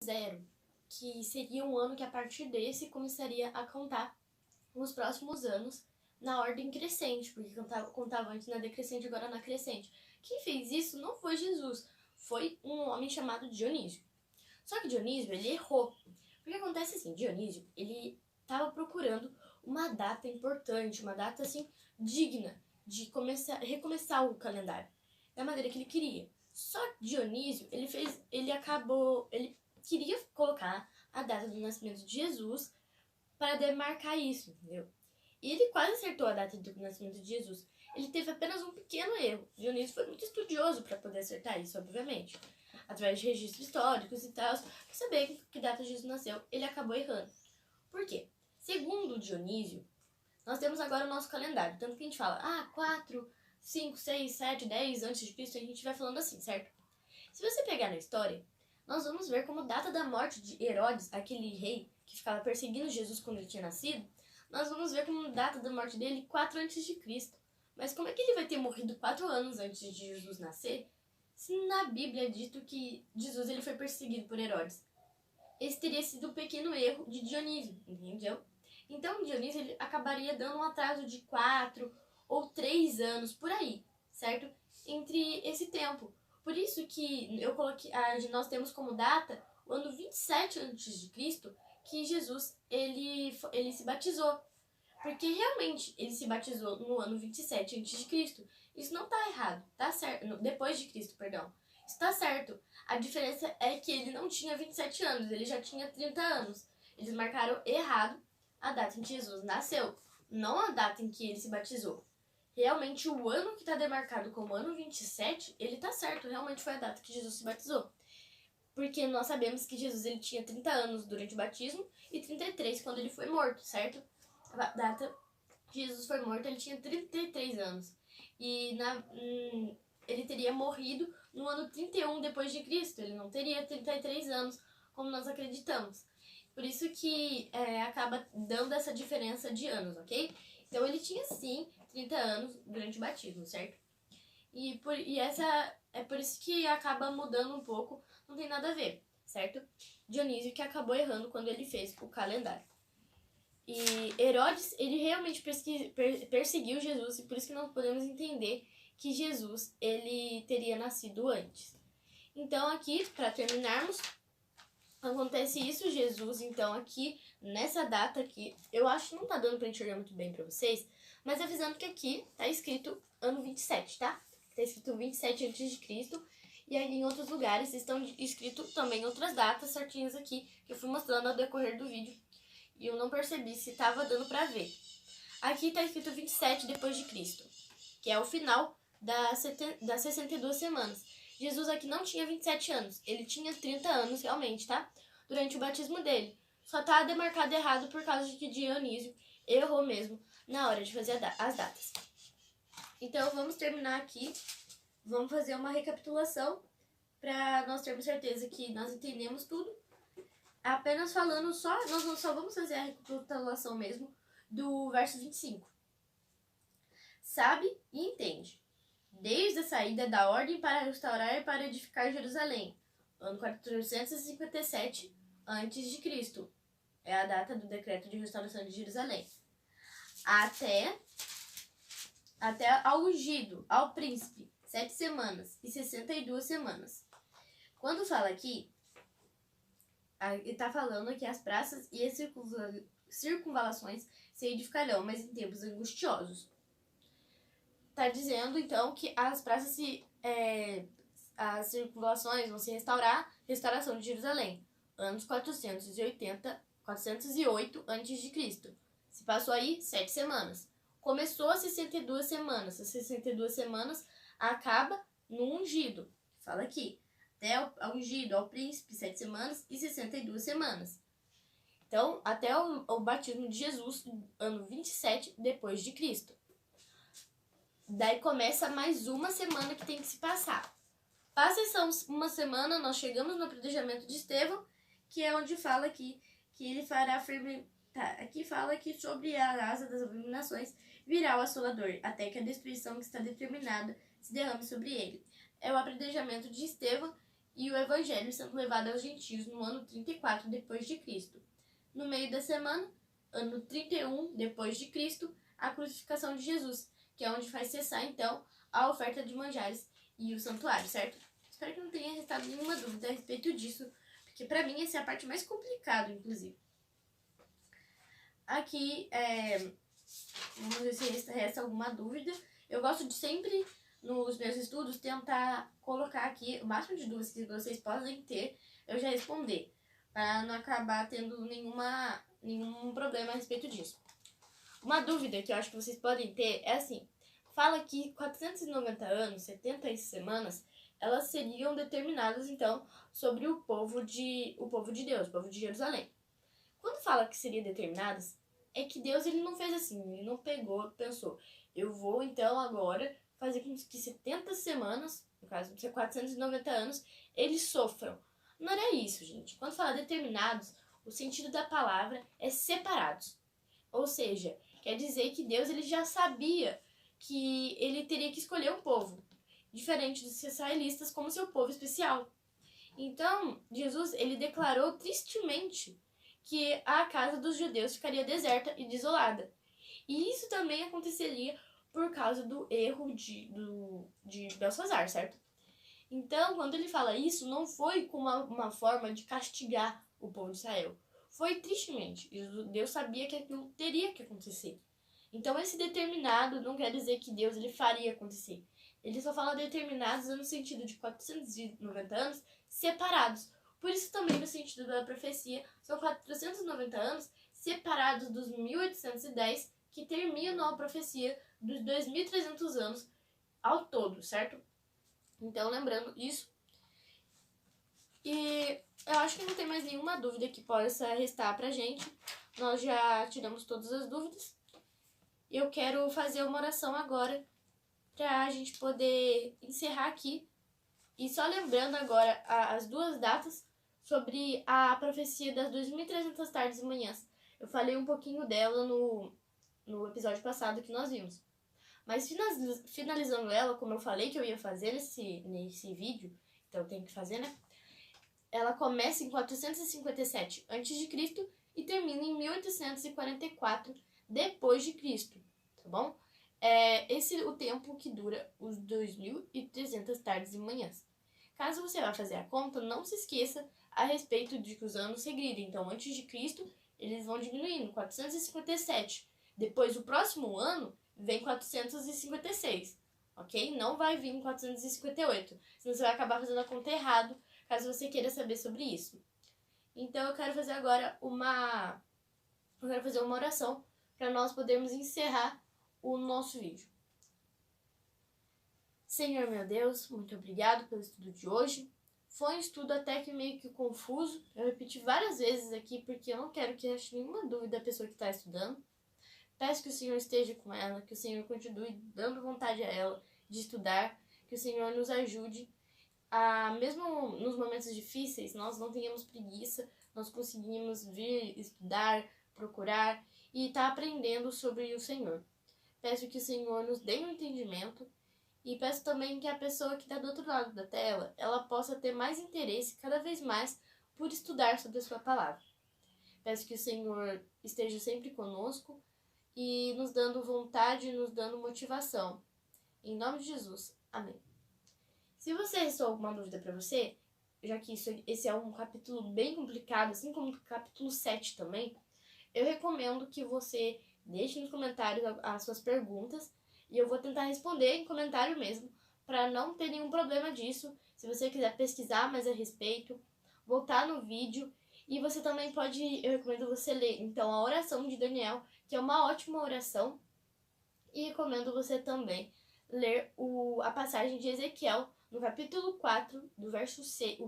0, que seria um ano que a partir desse começaria a contar os próximos anos na ordem crescente, porque contava antes na decrescente, agora na crescente. Quem fez isso não foi Jesus, foi um homem chamado Dionísio. Só que Dionísio, ele errou. Porque acontece assim, Dionísio, ele estava procurando uma data importante, uma data assim digna de recomeçar o calendário da maneira que ele queria. Só que Dionísio, ele queria colocar a data do nascimento de Jesus para demarcar isso, entendeu? E ele quase acertou a data do nascimento de Jesus. Ele teve apenas um pequeno erro. Dionísio foi muito estudioso para poder acertar isso, obviamente. Através de registros históricos e tal, para saber que data Jesus nasceu, ele acabou errando. Por quê? Segundo Dionísio, nós temos agora o nosso calendário. Tanto que a gente fala, 4, 5, 6, 7, 10 antes de Cristo, a gente vai falando assim, certo? Se você pegar na história, nós vamos ver como data da morte de Herodes, aquele rei que ficava perseguindo Jesus quando ele tinha nascido, nós vamos ver como data da morte dele 4 antes de Cristo. Mas como é que ele vai ter morrido 4 anos antes de Jesus nascer, se na Bíblia é dito que Jesus ele foi perseguido por Herodes? Esse teria sido um pequeno erro de Dionísio, entendeu? Então Dionísio ele acabaria dando um atraso de 4 ou 3 anos por aí, certo? Entre esse tempo. Por isso que eu coloquei, nós temos como data o ano 27 a.C., que Jesus ele se batizou. Porque realmente ele se batizou no ano 27 a.C. Isso não está errado, tá certo? Depois de Cristo, perdão. Isso está certo. A diferença é que ele não tinha 27 anos, ele já tinha 30 anos. Eles marcaram errado a data em que Jesus nasceu, não a data em que ele se batizou. Realmente o ano que está demarcado como ano 27, ele está certo, realmente foi a data que Jesus se batizou. Porque nós sabemos que Jesus ele tinha 30 anos durante o batismo e 33 quando ele foi morto, certo? A data que Jesus foi morto, ele tinha 33 anos. E ele teria morrido no ano 31 depois de Cristo. Ele não teria 33 anos, como nós acreditamos. Por isso que acaba dando essa diferença de anos, ok? Então ele tinha sim 30 anos durante o batismo, certo? É por isso que acaba mudando um pouco, não tem nada a ver, certo? Dionísio que acabou errando quando ele fez o calendário. E Herodes, ele realmente perseguiu Jesus, e por isso que nós podemos entender que Jesus, ele teria nascido antes. Então aqui, para terminarmos, acontece isso, Jesus, então aqui, nessa data aqui, eu acho que não tá dando para enxergar muito bem para vocês, mas avisando que aqui tá escrito ano 27, tá? Tá escrito 27 a.C., e aí em outros lugares estão escrito também outras datas certinhas aqui, que eu fui mostrando ao decorrer do vídeo, e eu não percebi se tava dando para ver. Aqui tá escrito 27 depois de Cristo, que é o final das 62 semanas. Jesus aqui não tinha 27 anos, ele tinha 30 anos realmente, tá? Durante o batismo dele. Só tá demarcado errado por causa de que Dionísio errou mesmo na hora de fazer as datas. Então vamos terminar aqui, vamos fazer uma recapitulação para nós termos certeza que nós entendemos tudo. Apenas falando nós só vamos fazer a recapitulação mesmo do verso 25. Sabe e entende. Desde a saída da ordem para restaurar e para edificar Jerusalém, ano 457 a.C., é a data do decreto de restauração de Jerusalém, até ao ungido, ao príncipe, 7 semanas e 62 semanas. Quando fala aqui, ele está falando que as praças e as circunvalações se edificarão, mas em tempos angustiosos. Está dizendo, então, que as praças as circulações vão se restaurar, restauração de Jerusalém, anos 408 a.C. Se passou aí 7 semanas. Começou as 62 semanas. As 62 semanas acaba no ungido. Fala aqui. Até ao ungido, ao príncipe, 7 semanas e 62 semanas. Então, até o batismo de Jesus, ano 27 depois de Cristo. Daí começa mais uma semana que tem que se passar. Passa essa uma semana, nós chegamos no apedrejamento de Estevão, que é onde fala que ele fará firme. Tá, aqui fala que sobre a asa das abominações virá o assolador, até que a destruição que está determinada se derrame sobre ele. É o apedrejamento de Estevão, e o evangelho sendo levado aos gentios no ano 34 depois de Cristo. No meio da semana, ano 31 depois de Cristo, a crucificação de Jesus, que é onde faz cessar então a oferta de manjares e o santuário, certo? Espero que não tenha restado nenhuma dúvida a respeito disso, porque pra mim essa é a parte mais complicada, inclusive. Aqui, vamos ver se resta alguma dúvida. Eu gosto de sempre, nos meus estudos, tentar colocar aqui o máximo de dúvidas que vocês podem ter, eu já responder, para não acabar tendo nenhum problema a respeito disso. Uma dúvida que eu acho que vocês podem ter é assim, fala que 490 anos, 70 semanas, elas seriam determinadas, então, sobre o povo de Deus, o povo de Jerusalém. Quando fala que seriam determinadas, é que Deus ele não fez assim, ele não pegou, pensou, eu vou então agora fazer com que 70 semanas, no caso de 490 anos, eles sofram. Não era isso, gente. Quando fala determinados, o sentido da palavra é separados. Ou seja, quer dizer que Deus ele já sabia que ele teria que escolher um povo, diferente dos israelitas como seu povo especial. Então, Jesus ele declarou tristemente que a casa dos judeus ficaria deserta e desolada. E isso também aconteceria por causa do erro de Belsazar, certo? Então, quando ele fala isso, não foi como uma forma de castigar o povo de Israel. Foi tristemente. Deus sabia que aquilo teria que acontecer. Então, esse determinado não quer dizer que Deus ele faria acontecer. Ele só fala determinados no sentido de 490 anos separados. Por isso também no sentido da profecia, são 490 anos separados dos 1810 que terminam a profecia dos 2.300 anos ao todo, certo? Então, lembrando isso. E eu acho que não tem mais nenhuma dúvida que possa restar pra gente. Nós já tiramos todas as dúvidas. Eu quero fazer uma oração agora pra gente poder encerrar aqui. E só lembrando agora as duas datas sobre a profecia das 2.300 tardes e manhãs. Eu falei um pouquinho dela no episódio passado que nós vimos. Mas finalizando ela, como eu falei que eu ia fazer nesse vídeo, então eu tenho que fazer, né? Ela começa em 457 a.C. e termina em 1844 depois de Cristo, tá bom? Esse é o tempo que dura os 2.300 tardes e manhãs. Caso você vá fazer a conta, não se esqueça a respeito de que os anos regridem. Então, antes de Cristo, eles vão diminuindo, 457. Depois, o próximo ano, vem 456, ok? Não vai vir 458, senão você vai acabar fazendo a conta errado, caso você queira saber sobre isso. Então, eu quero fazer agora uma oração para nós podermos encerrar o nosso vídeo. Senhor meu Deus, muito obrigado pelo estudo de hoje. Foi um estudo até que meio que confuso. Eu repeti várias vezes aqui porque eu não quero que ache nenhuma dúvida a pessoa que está estudando. Peço que o Senhor esteja com ela, que o Senhor continue dando vontade a ela de estudar, que o Senhor nos ajude a, mesmo nos momentos difíceis, nós não tenhamos preguiça, nós conseguimos vir, estudar, procurar e estar aprendendo sobre o Senhor. Peço que o Senhor nos dê um entendimento e peço também que a pessoa que está do outro lado da tela, ela possa ter mais interesse cada vez mais por estudar sobre a sua palavra. Peço que o Senhor esteja sempre conosco e nos dando vontade, nos dando motivação. Em nome de Jesus. Amém. Se você restou alguma dúvida para você, já que esse é um capítulo bem complicado, assim como o capítulo 7 também, eu recomendo que você deixe nos comentários as suas perguntas e eu vou tentar responder em comentário mesmo, para não ter nenhum problema disso. Se você quiser pesquisar mais a respeito, voltar no vídeo. E você também pode, eu recomendo você ler, então, a oração de Daniel, que é uma ótima oração. E recomendo você também ler a passagem de Ezequiel, no capítulo 4, no verso 6 e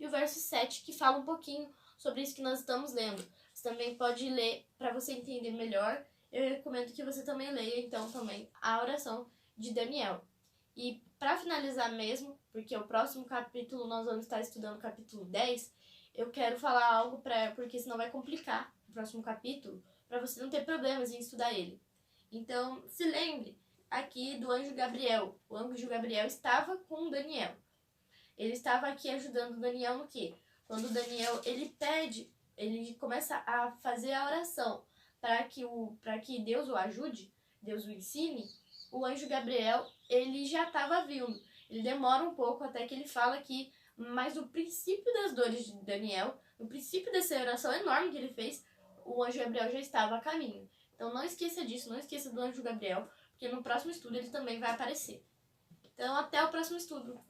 o verso 7, que fala um pouquinho sobre isso que nós estamos lendo. Você também pode ler, para você entender melhor, eu recomendo que você também leia, então, também a oração de Daniel. E para finalizar mesmo, porque o próximo capítulo nós vamos estar estudando o capítulo 10, eu quero falar algo porque senão vai complicar o próximo capítulo, para você não ter problemas em estudar ele. Então, se lembre aqui do anjo Gabriel. O anjo Gabriel estava com Daniel. Ele estava aqui ajudando Daniel no quê? Quando Daniel, ele começa a fazer a oração para que Deus o ajude, Deus o ensine, o anjo Gabriel, ele já estava vindo. Ele demora um pouco até que ele fala que, mas no princípio das dores de Daniel, no princípio dessa oração enorme que ele fez, o anjo Gabriel já estava a caminho. Então não esqueça disso, não esqueça do anjo Gabriel, porque no próximo estudo ele também vai aparecer. Então até o próximo estudo.